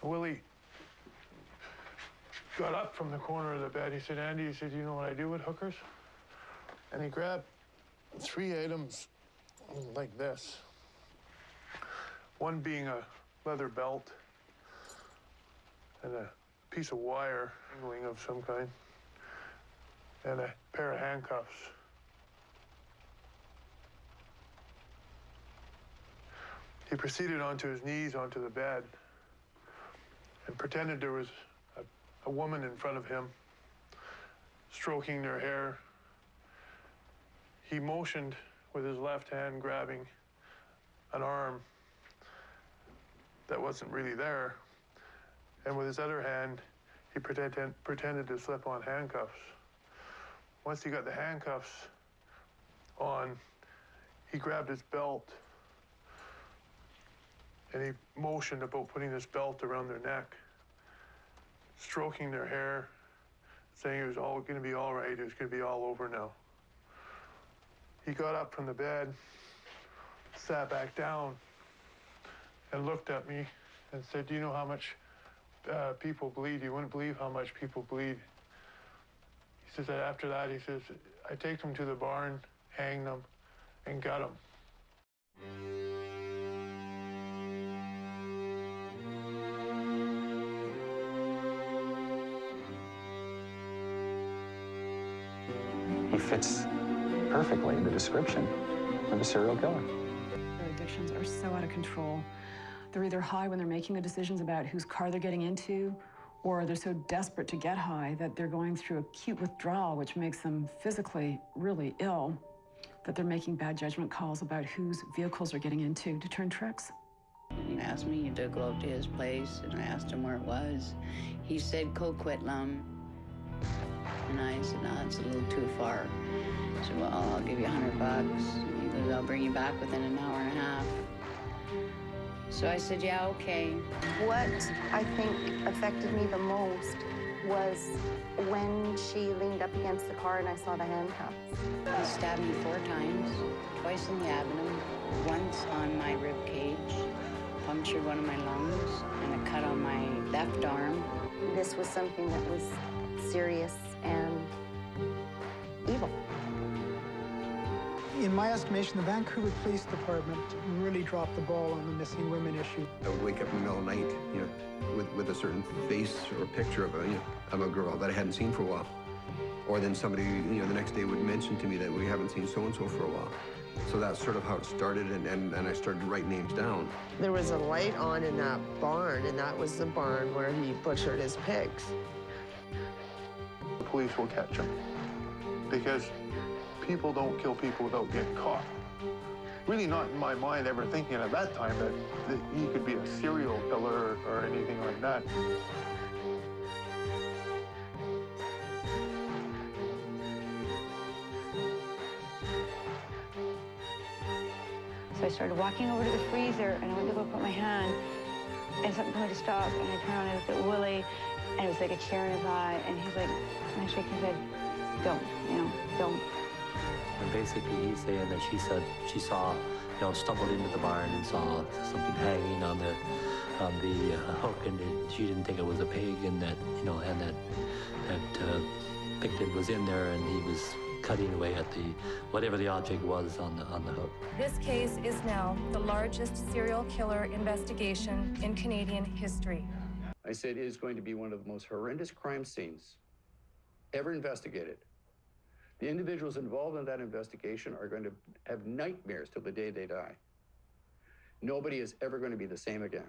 Willy got up from the corner of the bed. He said, Andy, he said, you know what I do with hookers? And he grabbed 3 items like this. One being a leather belt and a piece of wire, angling of some kind, and a pair of handcuffs. He proceeded onto his knees onto the bed and pretended there was a woman in front of him, stroking their hair. He motioned with his left hand, grabbing an arm that wasn't really there, and with his other hand, he pretended to slip on handcuffs. Once he got the handcuffs on, he grabbed his belt and he motioned about putting this belt around their neck, stroking their hair, saying it was all going to be all right, it was going to be all over now. He got up from the bed, sat back down, and looked at me and said, do you know how much people bleed? You wouldn't believe how much people bleed. He says that after that, he says, I take them to the barn, hang them, and gut them. He fits perfectly in the description of a serial killer. Their addictions are so out of control. They're either high when they're making the decisions about whose car they're getting into, or they're so desperate to get high that they're going through acute withdrawal, which makes them physically really ill, that they're making bad judgment calls about whose vehicles they're getting into to turn tricks. He asked me to go up to his place, and I asked him where it was. He said Coquitlam. And I said, no, it's a little too far. He said, well, I'll give you $100. He goes, I'll bring you back within an hour and a half. So I said, yeah, okay. What I think affected me the most was when she leaned up against the car and I saw the handcuffs. He stabbed me 4 times, twice in the abdomen, once on my rib cage, punctured one of my lungs, and a cut on my left arm. This was something that was serious and evil. In my estimation, the Vancouver Police Department really dropped the ball on the missing women issue. I would wake up in the middle of the night, with a certain face or picture of a girl that I hadn't seen for a while. Or then somebody, the next day would mention to me that we haven't seen so-and-so for a while. So that's sort of how it started, and I started to write names down. There was a light on in that barn, and that was the barn where he butchered his pigs. The police will catch him because people don't kill people without getting caught. Really not in my mind ever thinking at that time that he could be a serial killer or anything like that. So I started walking over to the freezer, and I went to go put my hand, and something told me to stop, and I turned around and I looked at Willy, and it was like a tear in his eye, and he's like, and I shaking his head, don't, don't. And basically he's saying that she saw, stumbled into the barn and saw something hanging on the hook, and she didn't think it was a pig, and that, and that Pickton was in there, and he was cutting away at whatever the object was on the hook. This case is now the largest serial killer investigation in Canadian history. I said it is going to be one of the most horrendous crime scenes ever investigated. The individuals involved in that investigation are going to have nightmares till the day they die. Nobody is ever going to be the same again.